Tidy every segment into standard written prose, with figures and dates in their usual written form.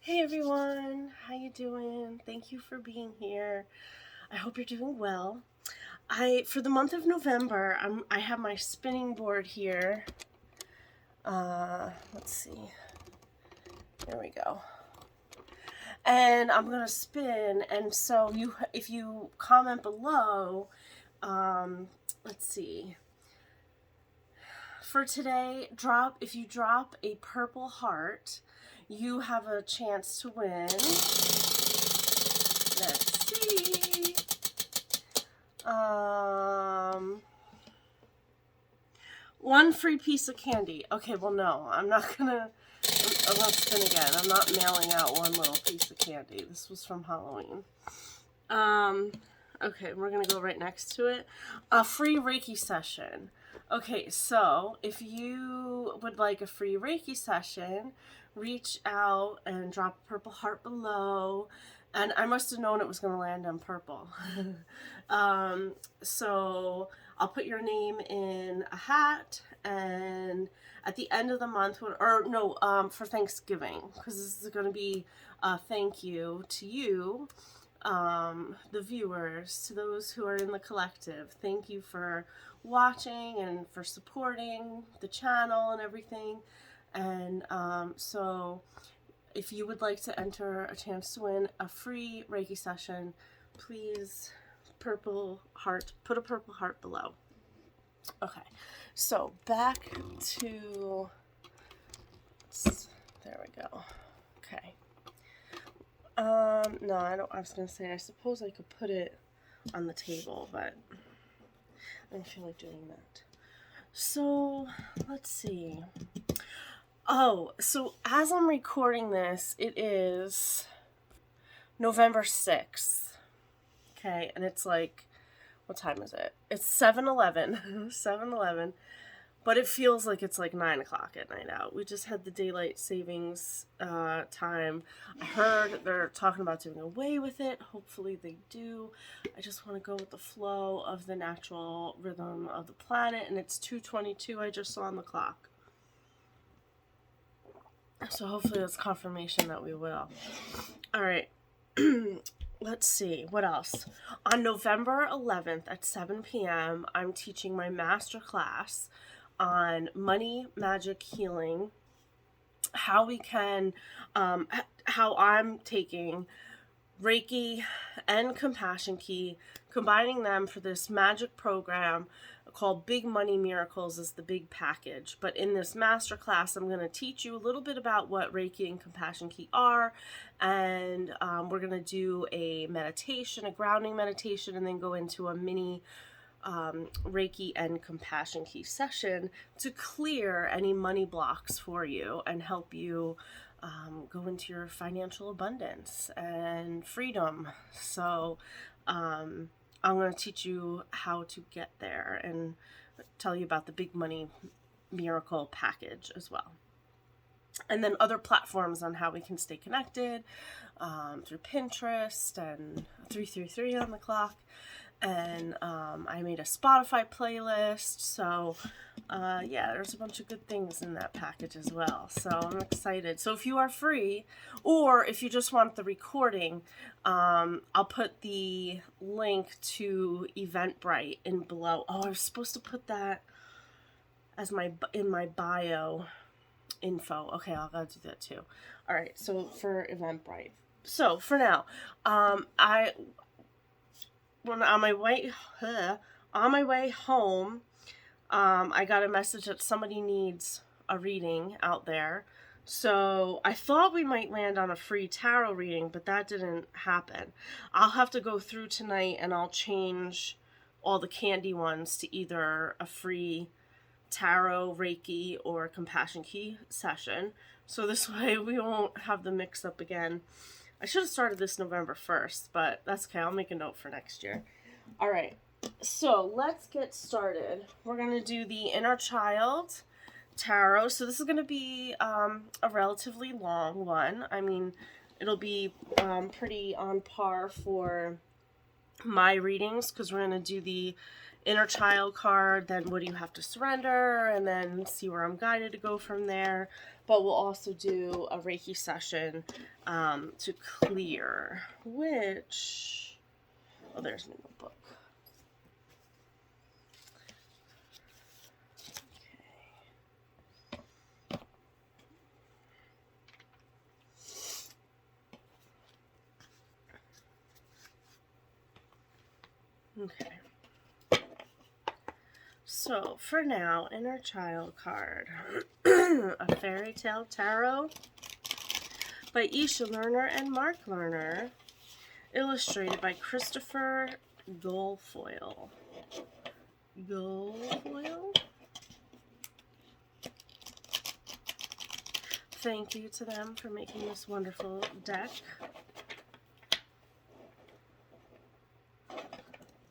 Hey everyone, how you doing? Thank you for being here. I hope you're doing well. For the month of November, I have my spinning board here. Let's see. There we go. And I'm gonna spin. And so if you comment below, let's see. For today, if you drop a purple heart, you have a chance to win. Let's see. One free piece of candy. Okay, well, no, I'm not gonna spin again. I'm not mailing out one little piece of candy. This was from Halloween. Okay, we're gonna go right next to it. A free Reiki session. Okay, so if you would like a free Reiki session, reach out and drop a purple heart below. And I must have known it was going to land on purple. So I'll put your name in a hat, and at the end of the month, for Thanksgiving, because this is going to be a thank you to you, the viewers, to those who are in the collective. Thank you for watching and for supporting the channel and everything. And so if you would like to enter a chance to win a free Reiki session, please put a purple heart below. Okay, so back to, there we go. Okay. No, I was going to say, I suppose I could put it on the table, but I don't feel like doing that. So, let's see. Oh, so as I'm recording this, it is November 6th. Okay, and it's like, what time is it? It's 7:11. 7:11. But it feels like it's like 9 o'clock at night out. We just had the daylight savings time. I heard they're talking about doing away with it. Hopefully they do. I just want to go with the flow of the natural rhythm of the planet. And it's 2:22 I just saw on the clock. So hopefully that's confirmation that we will. All right. Let's see. What else? On November 11th at 7 p.m., I'm teaching my master class on money, magic, healing, how we can, how I'm taking Reiki and Compassion Key, combining them for this magic program called Big Money Miracles is the big package. But in this masterclass, I'm going to teach you a little bit about what Reiki and Compassion Key are, and we're going to do a meditation, a grounding meditation, and then go into a mini Reiki and Compassion Key session to clear any money blocks for you and help you go into your financial abundance and freedom. So I'm going to teach you how to get there and tell you about the Big Money Miracle package as well. And then other platforms on how we can stay connected through Pinterest and 333 on the clock. And I made a Spotify playlist. So yeah, there's a bunch of good things in that package as well. So I'm excited. So if you are free, or if you just want the recording, I'll put the link to Eventbrite in below. Oh, I was supposed to put that as in my bio info. Okay, I'll gotta do that too. All right, so for Eventbrite. So for now, on my way home, I got a message that somebody needs a reading out there. So I thought we might land on a free tarot reading, but that didn't happen. I'll have to go through tonight and I'll change all the candy ones to either a free tarot, Reiki, or Compassion Key session. So this way we won't have the mix up again. I should have started this November 1st, but that's okay. I'll make a note for next year. All right. So let's get started. We're going to do the Inner Child Tarot. So this is going to be a relatively long one. I mean, it'll be pretty on par for my readings because we're going to do the inner child card, then what do you have to surrender, and then see where I'm guided to go from there. But we'll also do a Reiki session to clear, which, oh, there's my notebook. Okay. So, for now, inner child card. A Fairy Tale Tarot by Isha Lerner and Mark Lerner. Illustrated by Christopher Guilfoyle. Thank you to them for making this wonderful deck.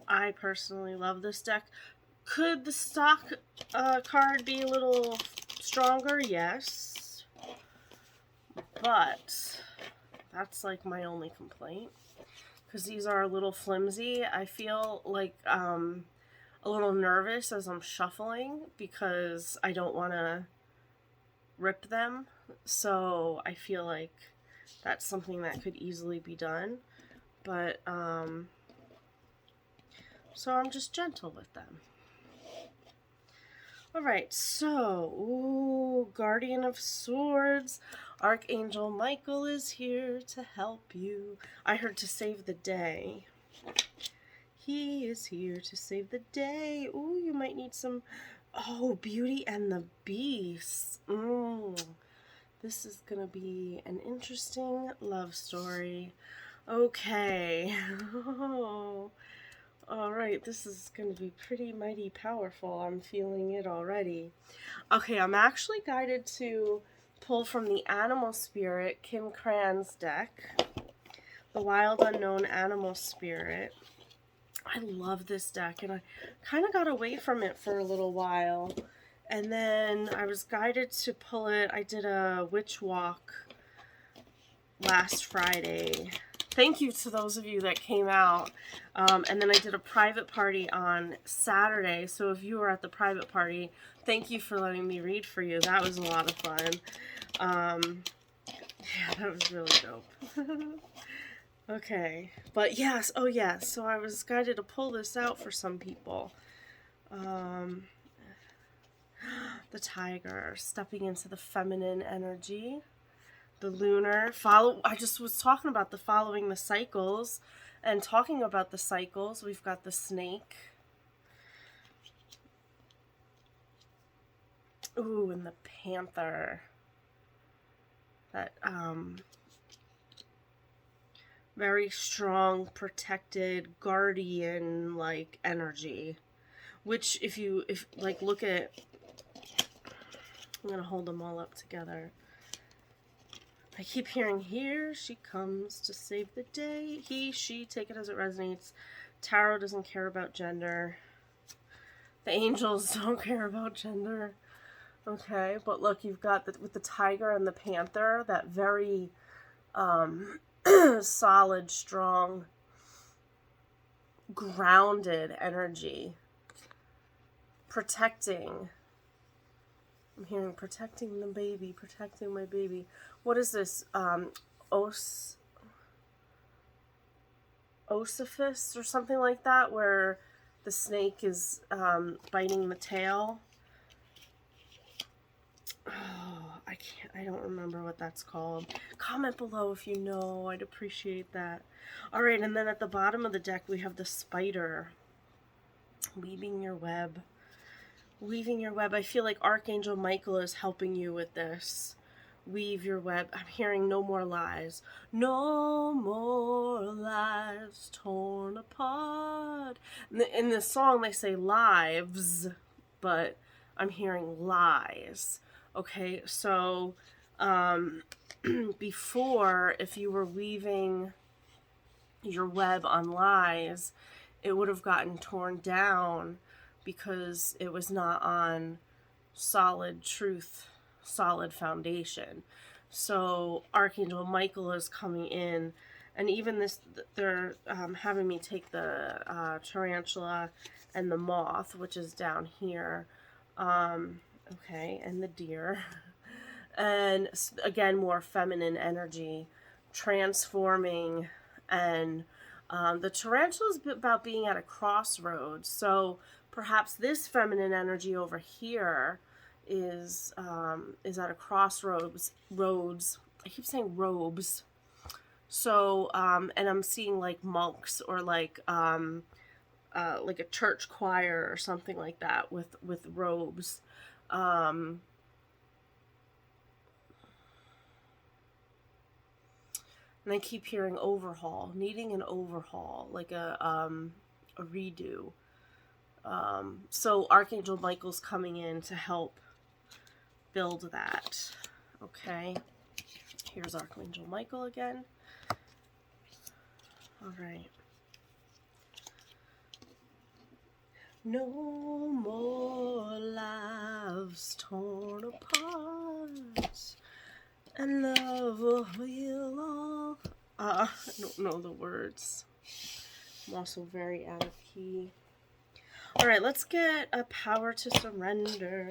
I personally love this deck. Could the stock card be a little stronger? Yes. But that's like my only complaint. Because these are a little flimsy. I feel like a little nervous as I'm shuffling because I don't want to rip them. So I feel like that's something that could easily be done. But, so I'm just gentle with them. Alright, so, ooh, Guardian of Swords. Archangel Michael is here to help you. I heard to save the day. He is here to save the day. Ooh, you might need some, oh, Beauty and the Beast. This is going to be an interesting love story. Okay. Alright, this is going to be pretty mighty powerful. I'm feeling it already. Okay, I'm actually guided to pull from the Animal Spirit, Kim Cran's deck. The Wild Unknown Animal Spirit. I love this deck, and I kind of got away from it for a little while. And then I was guided to pull it. I did a witch walk last Friday. Thank you to those of you that came out. And then I did a private party on Saturday. So if you were at the private party, thank you for letting me read for you. That was a lot of fun. Yeah, that was really dope. Okay. But yes, oh yes. So I was guided to pull this out for some people. The Tiger, stepping into the feminine energy. The Lunar, I just was talking about the following the cycles, and talking about the cycles, we've got the Snake. Ooh, and the Panther. That, very strong, protected, guardian-like energy. Which, if look at, I'm going to hold them all up together. I keep hearing, here she comes to save the day. He, she, take it as it resonates. Tarot doesn't care about gender. The angels don't care about gender. Okay, but look, you've got, with the Tiger and the Panther, that very solid, strong, grounded energy. Protecting. I'm hearing protecting the baby, protecting my baby. What is this? Ossiphus or something like that, where the snake is biting the tail. Oh, I don't remember what that's called. Comment below if you know. I'd appreciate that. Alright, and then at the bottom of the deck we have the Spider. Weaving your web. Weaving your web. I feel like Archangel Michael is helping you with this. Weave your web. I'm hearing no more lies. No more lives torn apart. In the song they say lives, but I'm hearing lies. Okay, so before, if you were weaving your web on lies, it would have gotten torn down because it was not on solid truth, solid foundation. So Archangel Michael is coming in And even this, they're having me take the tarantula and the moth, which is down here. Okay, and the deer. And again, more feminine energy, transforming. And the tarantula is about being at a crossroads. So perhaps this feminine energy over here is at a crossroads. I keep saying robes. So, and I'm seeing like monks or like a church choir or something like that with robes. And I keep hearing overhaul, needing an overhaul, like a redo. So Archangel Michael's coming in to help build that. Okay. Here's Archangel Michael again. All right. No more lives torn apart, and love will heal all. I don't know the words. I'm also very out of key. All right, let's get a power to surrender.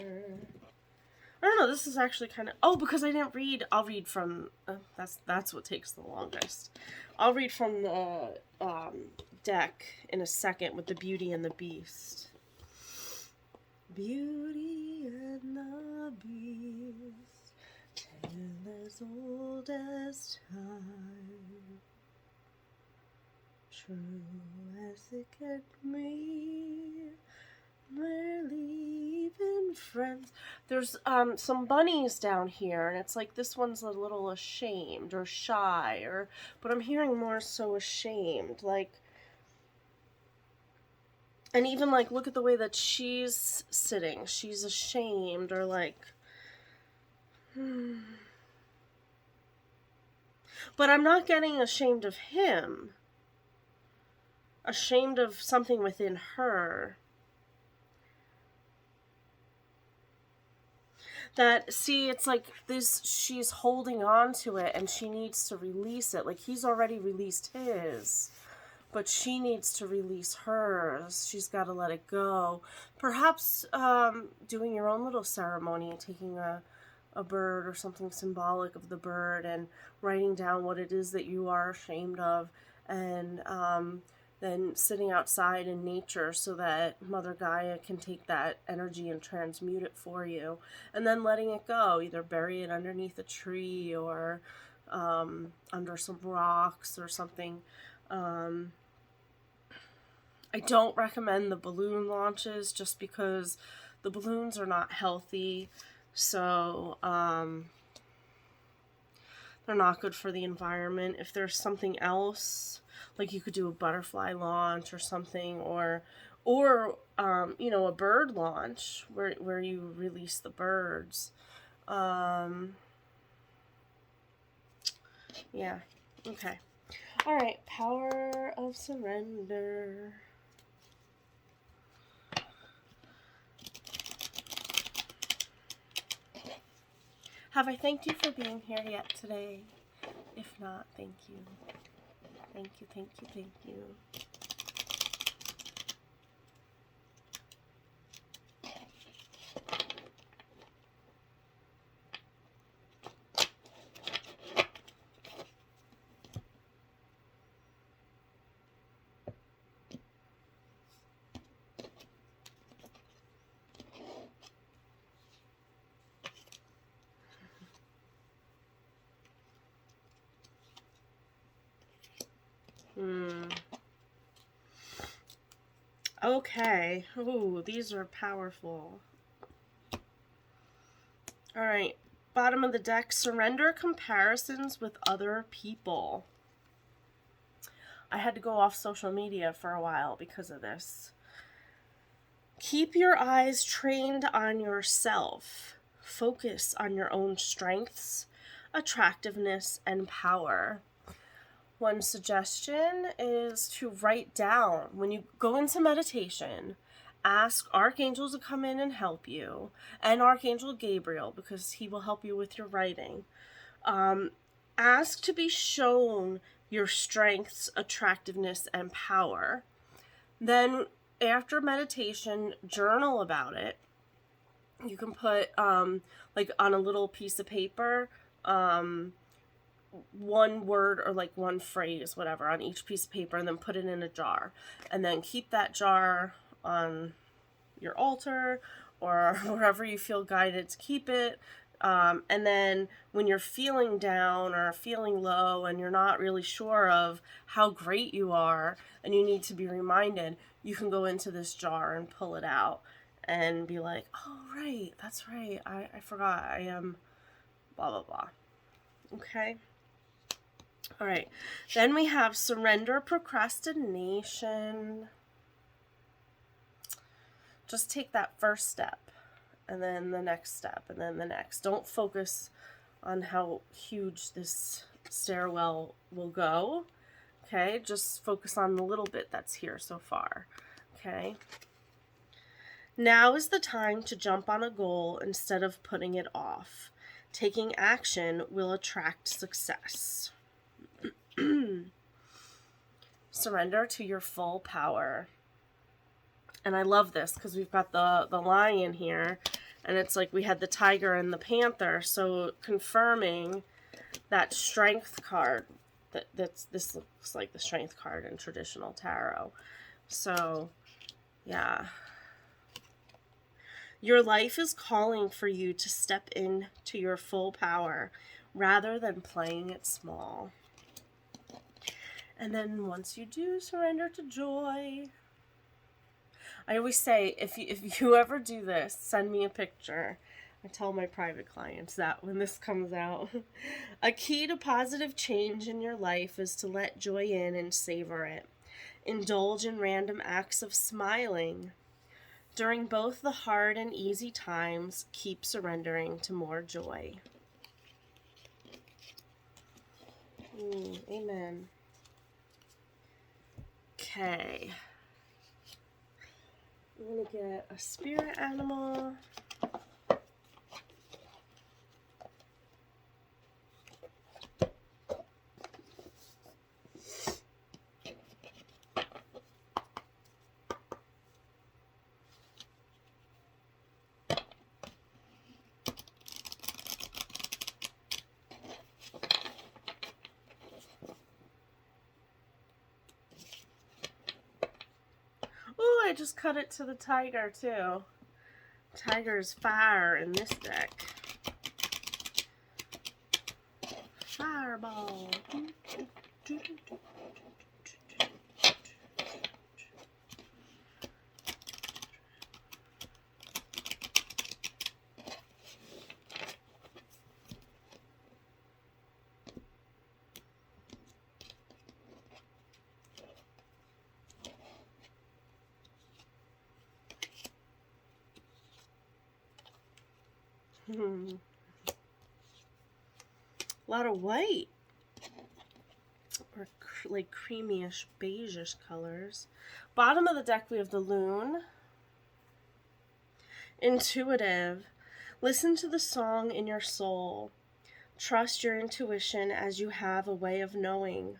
I don't know. This is actually kind of... Oh, because I didn't read. I'll read from... that's what takes the longest. I'll read from the deck in a second with the Beauty and the Beast. Beauty and the Beast, tale as old as time, true as it can be, barely even friends. There's some bunnies down here, and it's like this one's a little ashamed or shy, but I'm hearing more so ashamed, like. And even, like, look at the way that she's sitting. She's ashamed, or like... But I'm not getting ashamed of him. Ashamed of something within her. That, see, it's like this, she's holding on to it, and she needs to release it. Like, he's already released his. But she needs to release hers. She's got to let it go. Perhaps doing your own little ceremony, taking a bird or something symbolic of the bird and writing down what it is that you are ashamed of, and then sitting outside in nature so that Mother Gaia can take that energy and transmute it for you, and then letting it go. Either bury it underneath a tree or under some rocks or something. I don't recommend the balloon launches just because the balloons are not healthy, so they're not good for the environment. If there's something else, like you could do a butterfly launch or something, or you know, a bird launch where you release the birds. Yeah. Okay. All right. Power of surrender. Have I thanked you for being here yet today? If not, thank you. Thank you, thank you, thank you. Okay. Ooh, these are powerful. All right. Bottom of the deck, surrender comparisons with other people. I had to go off social media for a while because of this. Keep your eyes trained on yourself. Focus on your own strengths, attractiveness, and power. One suggestion is to write down, when you go into meditation, ask archangels to come in and help you, and Archangel Gabriel, because he will help you with your writing. Ask to be shown your strengths, attractiveness, and power. Then after meditation, journal about it. You can put like on a little piece of paper, one word or like one phrase, whatever, on each piece of paper, and then put it in a jar. And then keep that jar on your altar or wherever you feel guided to keep it. And then when you're feeling down or feeling low and you're not really sure of how great you are and you need to be reminded, you can go into this jar and pull it out and be like, oh, right, that's right. I forgot I am blah, blah, blah. Okay. All right. Then we have surrender procrastination. Just take that first step and then the next step and then the next. Don't focus on how huge this stairwell will go. Okay. Just focus on the little bit that's here so far. Okay. Now is the time to jump on a goal instead of putting it off. Taking action will attract success. Surrender to your full power. And I love this because we've got the lion here, and it's like we had the tiger and the panther, so confirming that strength card. This looks like the strength card in traditional tarot. So, yeah. Your life is calling for you to step into your full power rather than playing it small. And then once you do, surrender to joy. I always say, if you ever do this, send me a picture. I tell my private clients that when this comes out. A key to positive change in your life is to let joy in and savor it. Indulge in random acts of smiling. During both the hard and easy times, keep surrendering to more joy. Amen. Okay. I'm going to get a spirit animal. I just cut it to the tiger too. Tiger's fire in this deck. Fireball. A lot of white, or like creamyish, beigeish colors. Bottom of the deck, we have the loon. Intuitive. Listen to the song in your soul. Trust your intuition as you have a way of knowing.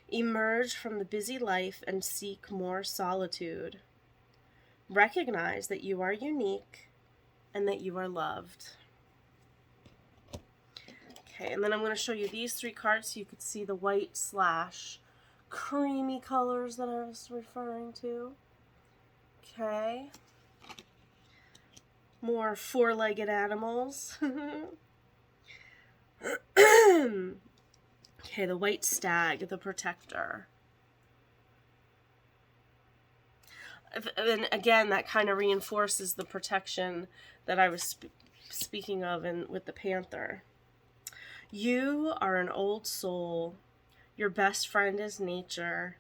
Emerge from the busy life and seek more solitude. Recognize that you are unique and that you are loved. Okay, and then I'm going to show you these three cards so you could see the white / creamy colors that I was referring to. Okay. More four-legged animals. Okay, the white stag, the protector. And again, that kind of reinforces the protection that I was speaking of with the panther. You are an old soul. Your best friend is nature.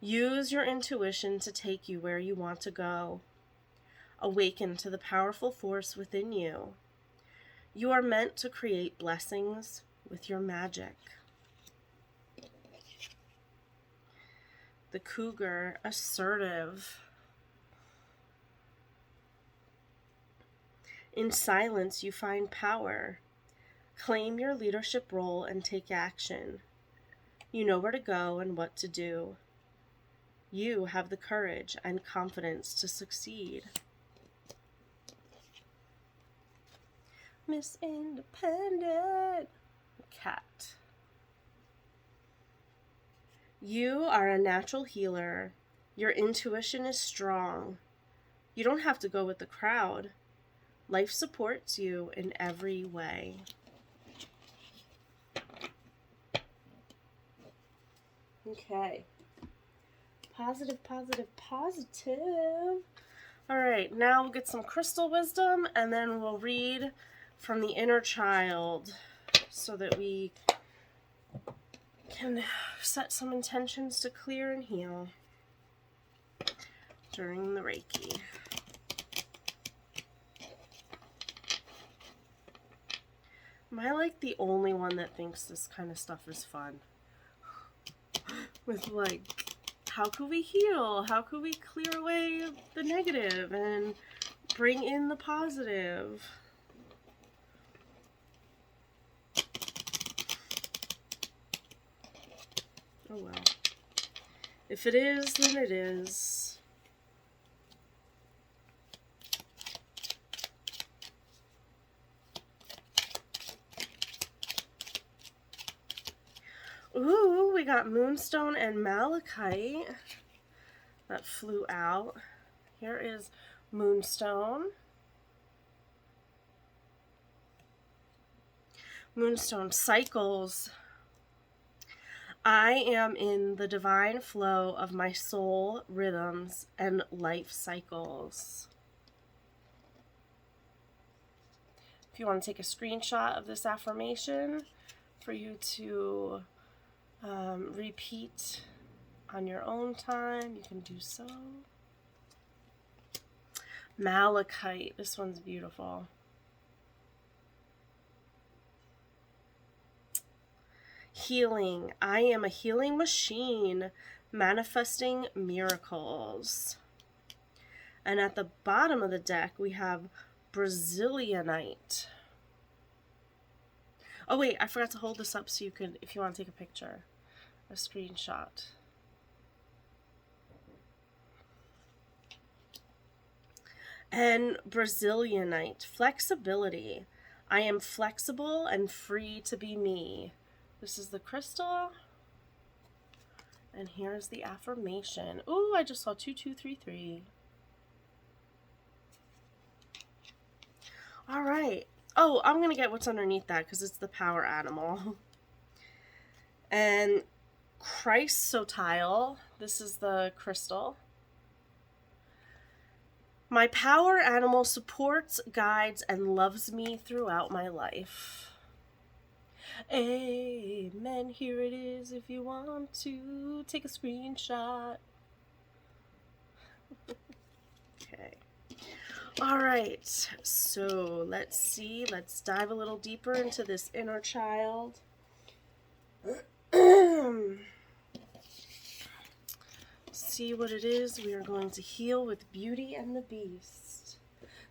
Use your intuition to take you where you want to go. Awaken to the powerful force within you. You are meant to create blessings with your magic. The cougar, assertive. In silence, you find power. Claim your leadership role and take action. You know where to go and what to do. You have the courage and confidence to succeed. Miss Independent Cat. You are a natural healer. Your intuition is strong. You don't have to go with the crowd. Life supports you in every way. Okay. Positive, positive, positive. All right, now we'll get some crystal wisdom, and then we'll read from the inner child so that we can set some intentions to clear and heal during the Reiki. Am I like the only one that thinks this kind of stuff is fun? With like, how could we heal? How could we clear away the negative and bring in the positive? Oh well. If it is, then it is. Ooh, we got Moonstone and Malachite that flew out. Here is Moonstone. Moonstone cycles. I am in the divine flow of my soul rhythms and life cycles. If you want to take a screenshot of this affirmation for you to repeat on your own time, you can do so. Malachite, this one's beautiful. Healing, I am a healing machine manifesting miracles. And at the bottom of the deck we have Brazilianite. Oh wait, I forgot to hold this up so you can, if you want to take a picture, a screenshot. And Brazilianite, flexibility. I am flexible and free to be me. This is the crystal. And here's the affirmation. Ooh, I just saw 2233. All right. Oh, I'm going to get what's underneath that because it's the power animal. And Chrysotile, this is the crystal. My power animal supports, guides, and loves me throughout my life. Amen. Here it is if you want to take a screenshot. Okay. All right. So let's see. Let's dive a little deeper into this inner child. See what it is we are going to heal with Beauty and the Beast.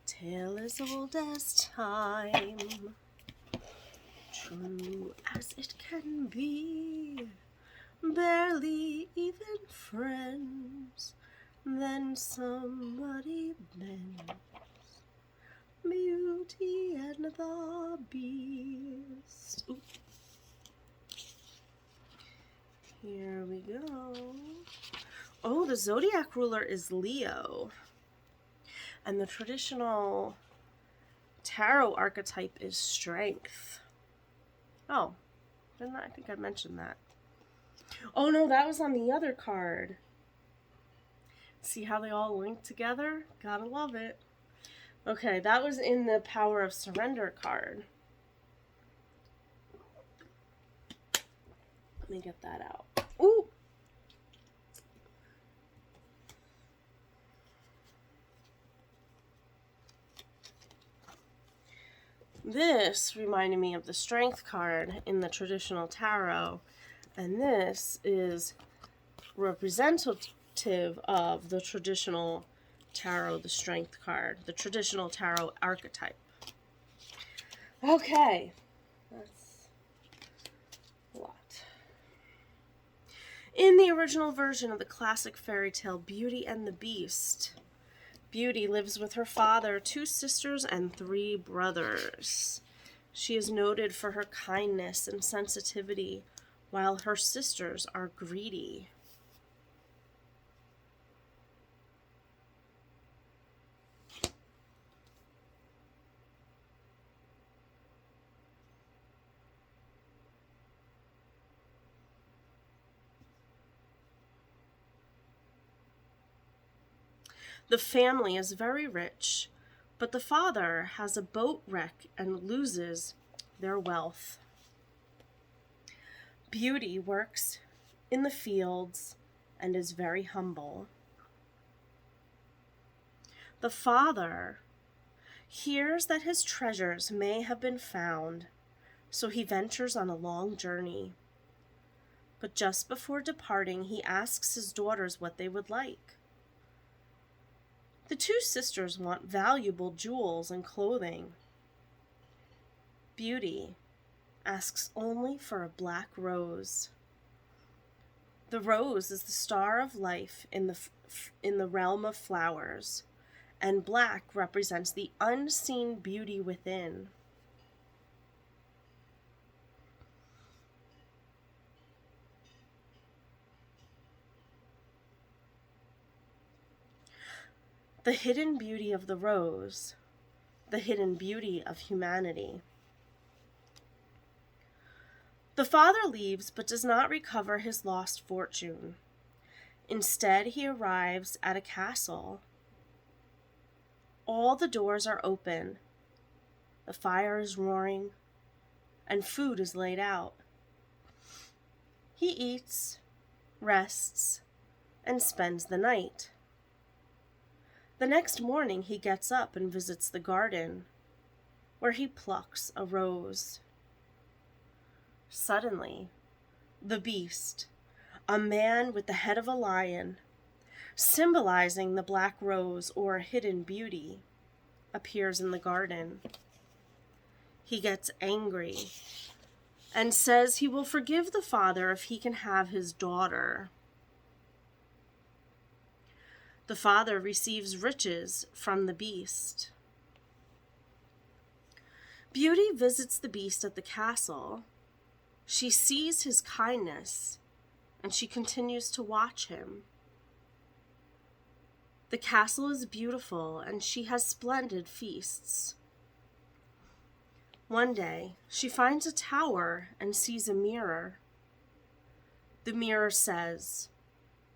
Tale as old as time, true as it can be, barely even friends, then somebody bends. Beauty and the Beast. Ooh. Here we go. Oh, the zodiac ruler is Leo. And the traditional tarot archetype is Strength. Oh, I think I mentioned that. Oh no, that was on the other card. See how they all link together? Gotta love it. Okay, that was in the Power of Surrender card. Let me get that out. Ooh! This reminded me of the Strength card in the traditional tarot, and this is representative of the traditional tarot, the Strength card, the traditional tarot archetype. Okay, that's a lot. In the original version of the classic fairy tale Beauty and the Beast, Beauty lives with her father, 2 sisters, and 3 brothers. She is noted for her kindness and sensitivity, while her sisters are greedy. The family is very rich, but the father has a boat wreck and loses their wealth. Beauty works in the fields and is very humble. The father hears that his treasures may have been found, so he ventures on a long journey. But just before departing, he asks his daughters what they would like. The 2 sisters want valuable jewels and clothing. Beauty asks only for a black rose. The rose is the star of life in the realm of flowers, and black represents the unseen beauty within. The hidden beauty of the rose, the hidden beauty of humanity. The father leaves but does not recover his lost fortune. Instead, he arrives at a castle. All the doors are open, the fire is roaring, and food is laid out. He eats, rests, and spends the night. The next morning he gets up and visits the garden, where he plucks a rose. Suddenly, the beast, a man with the head of a lion, symbolizing the black rose or hidden beauty, appears in the garden. He gets angry and says he will forgive the father if he can have his daughter. The father receives riches from the beast. Beauty visits the beast at the castle. She sees his kindness, and she continues to watch him. The castle is beautiful, and she has splendid feasts. One day, she finds a tower and sees a mirror. The mirror says,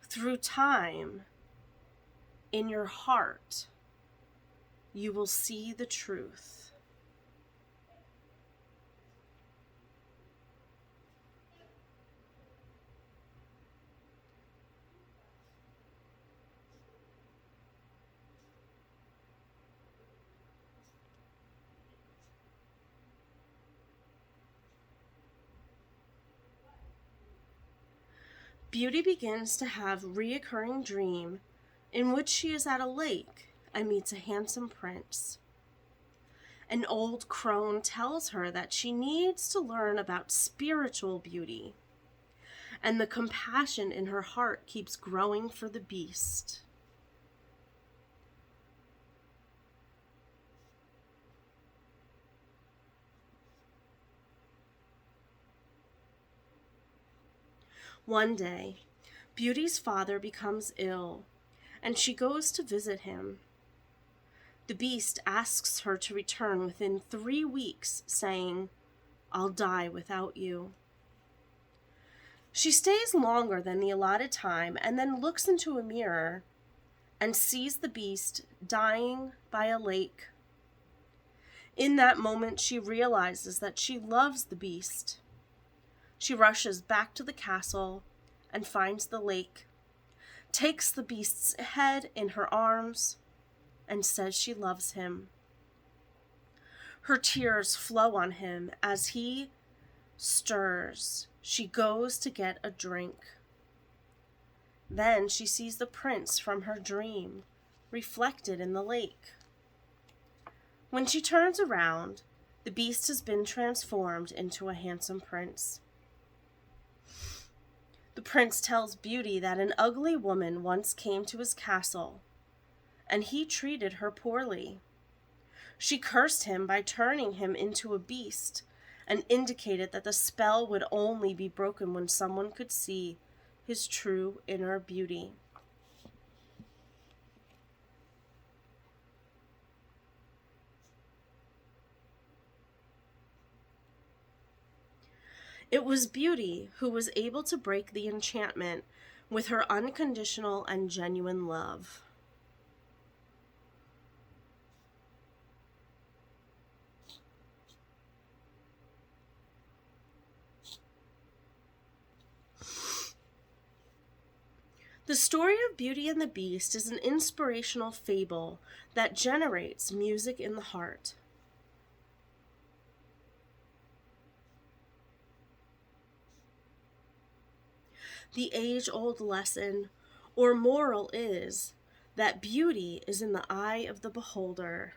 "Through time, in your heart, you will see the truth." Beauty begins to have a reoccurring dream in which she is at a lake and meets a handsome prince. An old crone tells her that she needs to learn about spiritual beauty, and the compassion in her heart keeps growing for the beast. One day, Beauty's father becomes ill, and she goes to visit him. The beast asks her to return within 3 weeks, saying, "I'll die without you." She stays longer than the allotted time and then looks into a mirror and sees the beast dying by a lake. In that moment, she realizes that she loves the beast. She rushes back to the castle and finds the lake, takes the beast's head in her arms, and says she loves him. Her tears flow on him as he stirs. She goes to get a drink. Then she sees the prince from her dream reflected in the lake. When she turns around, the beast has been transformed into a handsome prince. The prince tells Beauty that an ugly woman once came to his castle, and he treated her poorly. She cursed him by turning him into a beast, and indicated that the spell would only be broken when someone could see his true inner beauty. It was Beauty who was able to break the enchantment with her unconditional and genuine love. The story of Beauty and the Beast is an inspirational fable that generates music in the heart. The age-old lesson or moral is that beauty is in the eye of the beholder.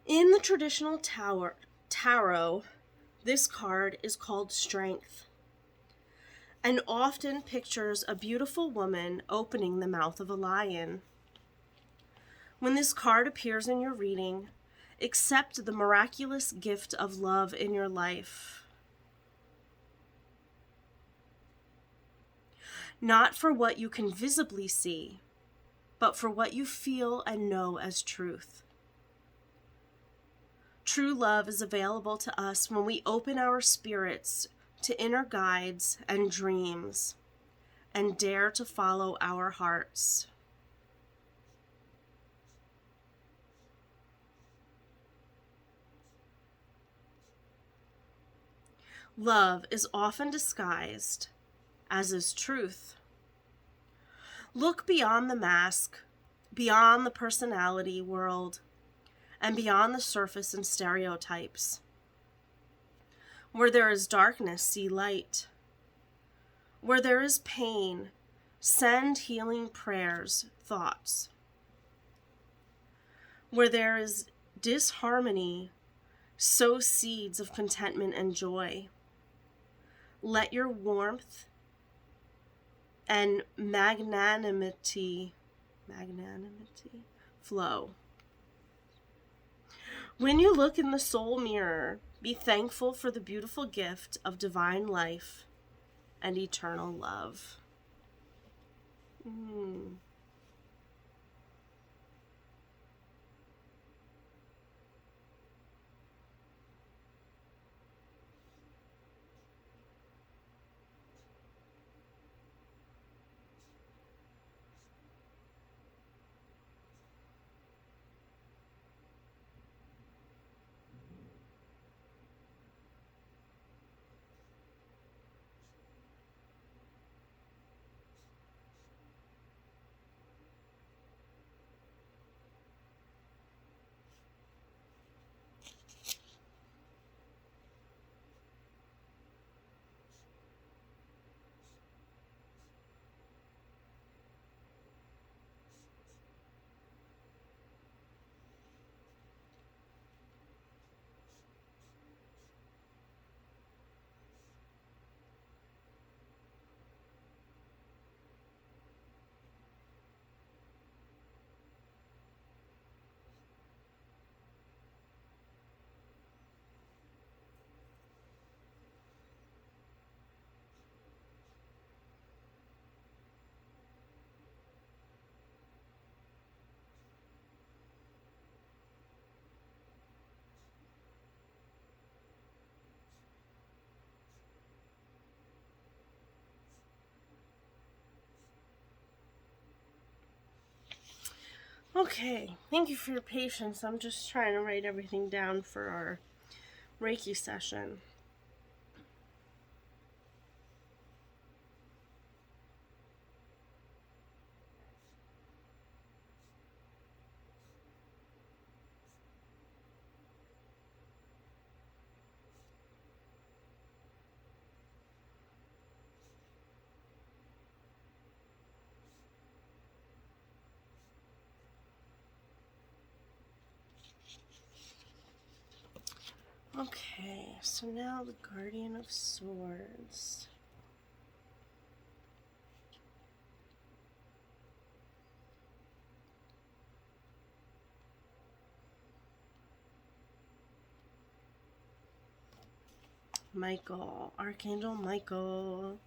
In the traditional tarot, this card is called Strength, and often pictures a beautiful woman opening the mouth of a lion. When this card appears in your reading, accept the miraculous gift of love in your life. Not for what you can visibly see, but for what you feel and know as truth. True love is available to us when we open our spirits to inner guides and dreams and dare to follow our hearts. Love is often disguised, as is truth. Look beyond the mask, beyond the personality world, and beyond the surface and stereotypes. Where there is darkness, see light. Where there is pain, send healing prayers, thoughts. Where there is disharmony, sow seeds of contentment and joy. Let your warmth and magnanimity flow. When you look in the soul mirror, be thankful for the beautiful gift of divine life and eternal love. Okay, thank you for your patience. I'm just trying to write everything down for our Reiki session. Okay, so now the Guardian of Swords. Michael, Archangel Michael.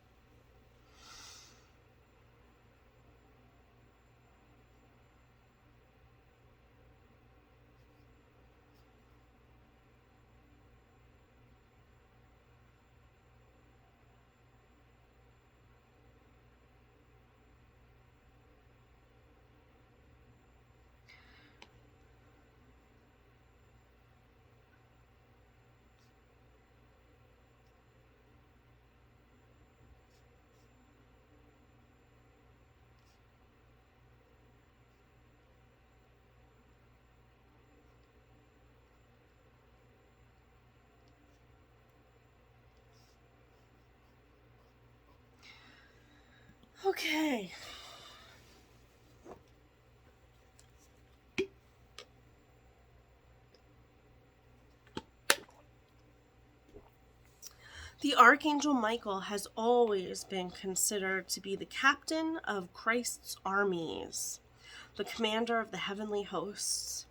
Okay. The Archangel Michael has always been considered to be the captain of Christ's armies, the commander of the heavenly hosts.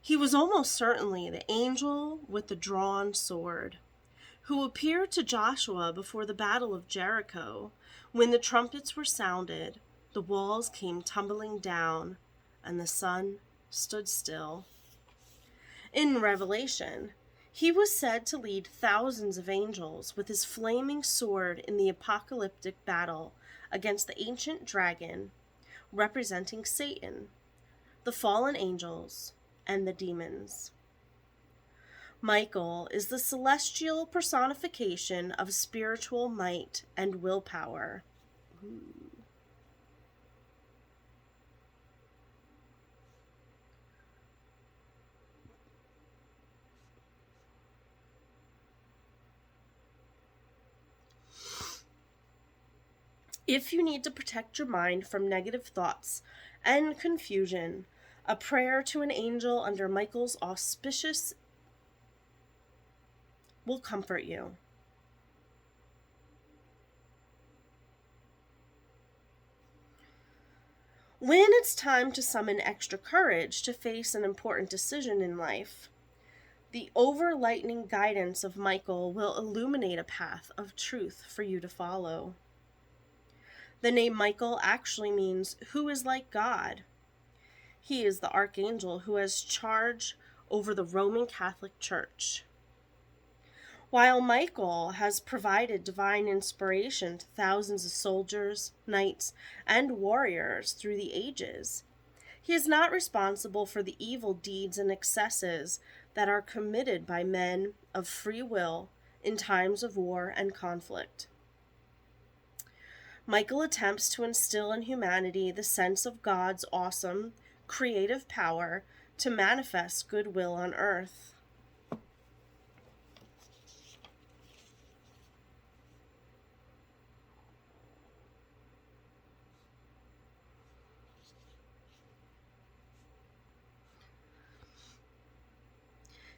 He was almost certainly the angel with the drawn sword, who appeared to Joshua before the battle of Jericho, when the trumpets were sounded, the walls came tumbling down, and the sun stood still. In Revelation, he was said to lead thousands of angels with his flaming sword in the apocalyptic battle against the ancient dragon, representing Satan, the fallen angels, and the demons. Michael is the celestial personification of spiritual might and willpower. Ooh. If you need to protect your mind from negative thoughts and confusion, a prayer to an angel under Michael's auspicious will comfort you. When it's time to summon extra courage to face an important decision in life, the over-lightning guidance of Michael will illuminate a path of truth for you to follow. The name Michael actually means "who is like God." He is the archangel who has charge over the Roman Catholic Church. While Michael has provided divine inspiration to thousands of soldiers, knights, and warriors through the ages, he is not responsible for the evil deeds and excesses that are committed by men of free will in times of war and conflict. Michael attempts to instill in humanity the sense of God's awesome, creative power to manifest goodwill on earth.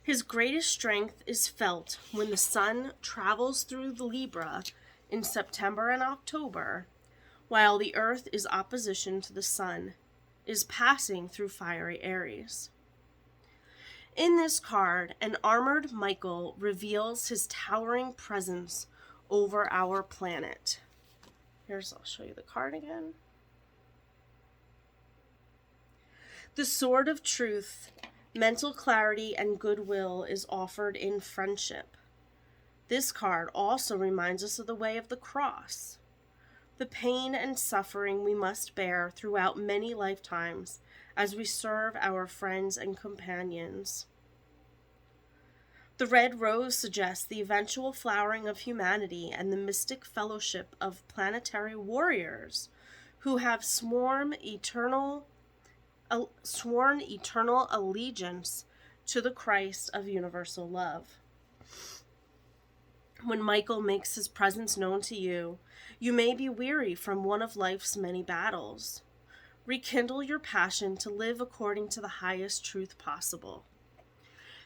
His greatest strength is felt when the sun travels through the Libra in September and October, while the earth is opposition to the sun, is passing through fiery Aries. In this card, an armored Michael reveals his towering presence over our planet. I'll show you the card again. The sword of truth, mental clarity, and goodwill is offered in friendship. This card also reminds us of the way of the cross, the pain and suffering we must bear throughout many lifetimes as we serve our friends and companions. The red rose suggests the eventual flowering of humanity and the mystic fellowship of planetary warriors who have sworn eternal allegiance to the Christ of universal love. When Michael makes his presence known to you, you may be weary from one of life's many battles. Rekindle your passion to live according to the highest truth possible.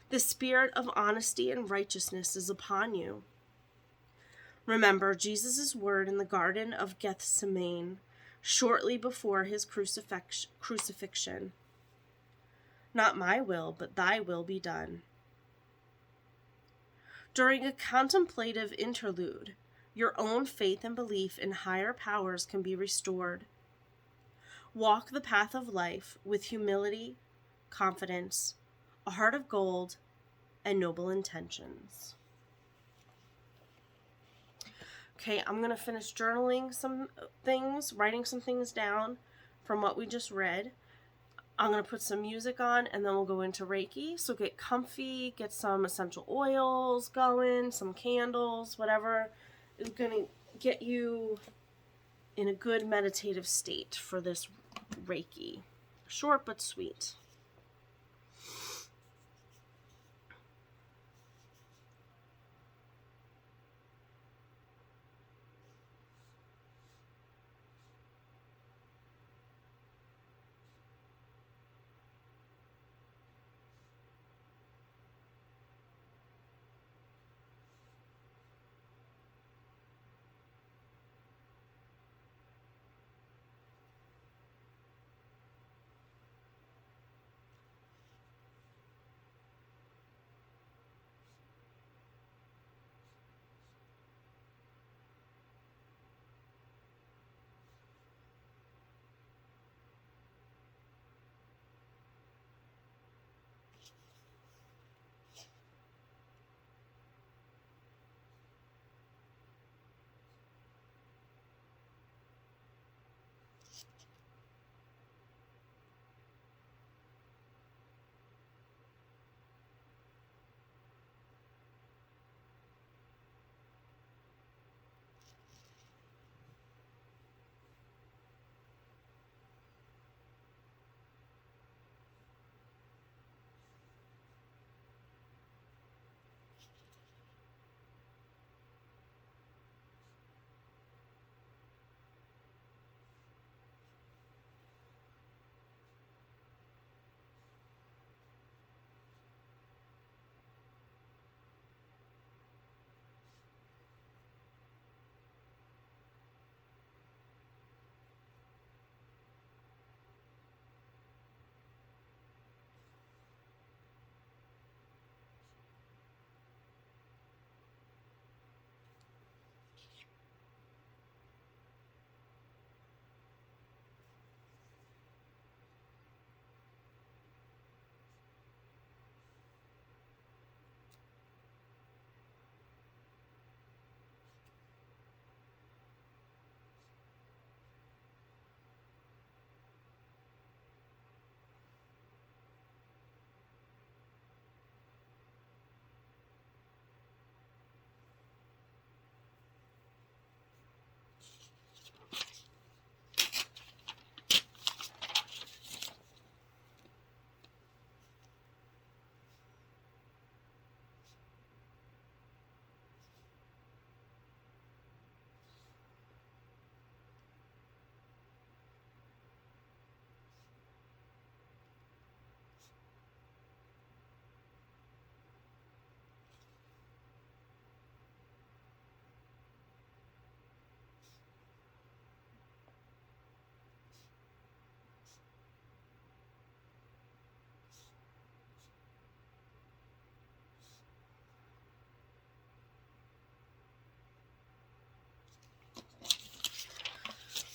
The spirit of honesty and righteousness is upon you. Remember Jesus' word in the Garden of Gethsemane, shortly before his crucifixion. Not my will, but thy will be done. During a contemplative interlude, your own faith and belief in higher powers can be restored. Walk the path of life with humility, confidence, a heart of gold, and noble intentions. Okay, I'm going to finish journaling some things, writing some things down from what we just read. I'm going to put some music on, and then we'll go into Reiki. So get comfy, get some essential oils going, some candles, whatever is going to get you in a good meditative state for this Reiki. Short but sweet.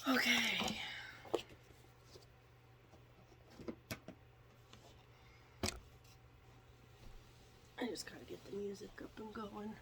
Okay. I just gotta get the music up and going.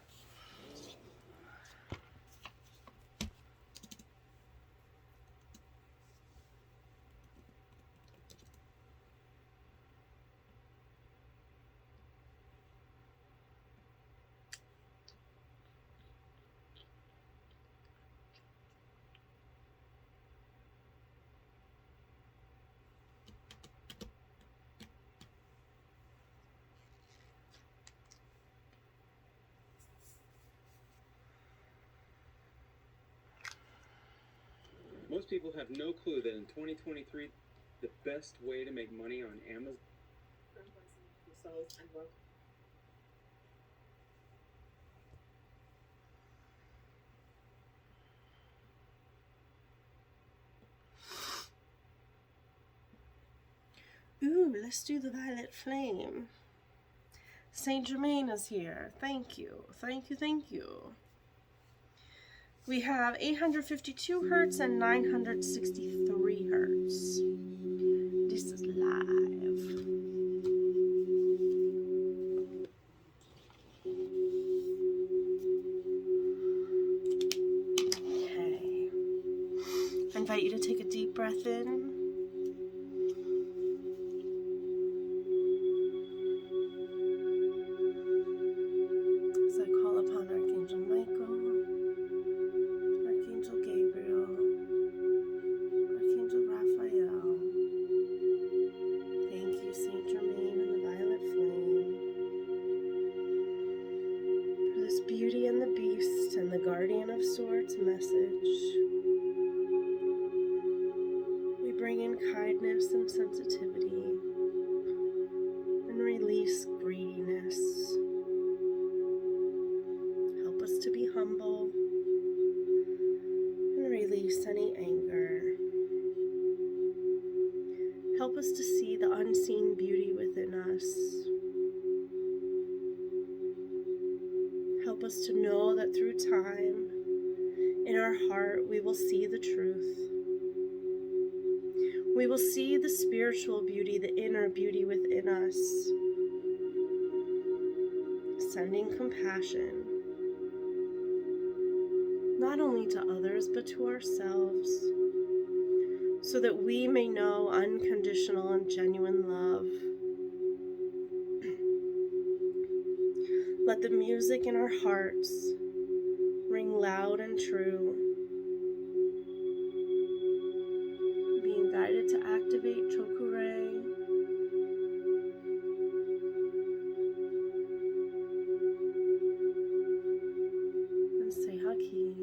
Most people have no clue that in 2023, the best way to make money on Amazon. let's do the violet flame. Saint Germain is here. Thank you. Thank you, thank you. We have 852 hertz and 963 hertz. This is live. Okay. I invite you to take a deep breath in. As I call upon Archangel Michael, Archangel Gabriel, Archangel Raphael. Thank you, Saint Germain and the violet flame, for this Beauty and the Beast and the Guardian of Swords message. We bring in kindness and sensitivity and release greediness. Help us to be humble and release any anger. Help us to see the unseen beauty within us. Help us to know that through time, in our heart, we will see the truth. We will see the spiritual beauty, the inner beauty within us, sending compassion, not only to others, but to ourselves, so that we may know unconditional and genuine love. Let the music in our hearts ring loud and true, being guided to activate Chokure, and say Haki.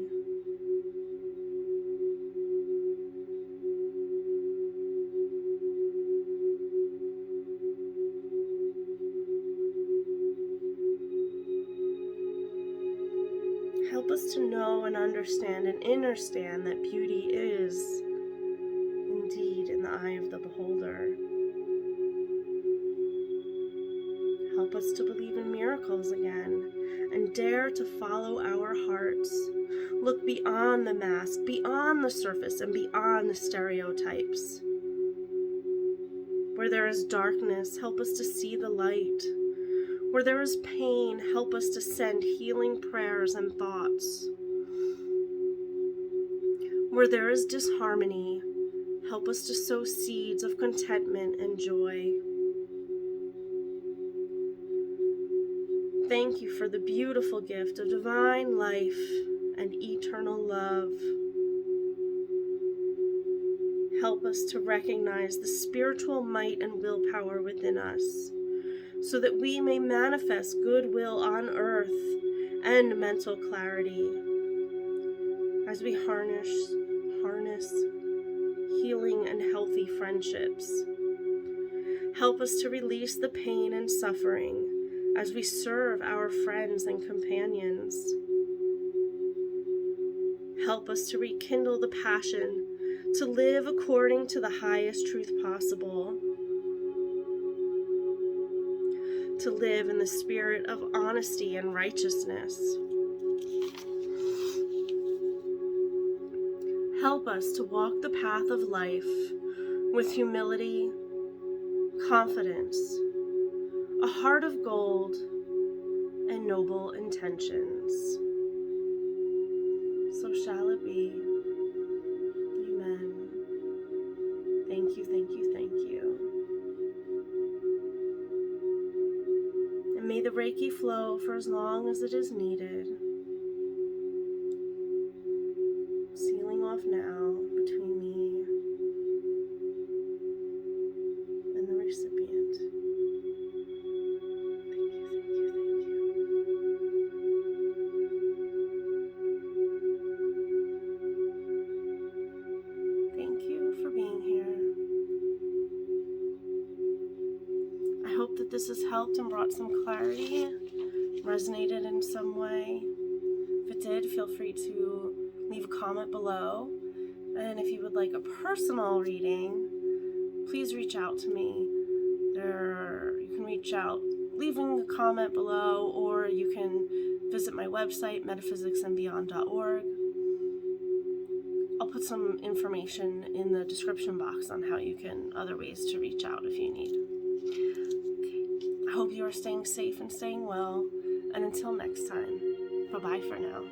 Help us to know and understand and understand that beauty is indeed in the eye of the beholder. Help us to believe in miracles again and dare to follow our hearts. Look beyond the mask, beyond the surface, and beyond the stereotypes. Where there is darkness, help us to see the light. Where there is pain, help us to send healing prayers and thoughts. Where there is disharmony, help us to sow seeds of contentment and joy. Thank you for the beautiful gift of divine life and eternal love. Help us to recognize the spiritual might and willpower within us, so that we may manifest goodwill on earth and mental clarity as we harness healing and healthy friendships. Help us to release the pain and suffering as we serve our friends and companions. Help us to rekindle the passion to live according to the highest truth possible, to live in the spirit of honesty and righteousness. Help us to walk the path of life with humility, confidence, a heart of gold, and noble intentions. So shall it be. Amen. Thank you, thank you, thank you. And may the Reiki flow for as long as it is needed. Sealing off now between me and the recipient. Thank you, thank you, thank you. Thank you for being here. I hope that this has helped and brought some clarity, resonated in some way. If it did, feel free to leave a comment below. And if you would like a personal reading, please reach out to me. You can reach out leaving a comment below, or you can visit my website, metaphysicsandbeyond.org. I'll put some information in the description box on how you can, other ways to reach out if you need. I hope you are staying safe and staying well, and until next time, bye-bye for now.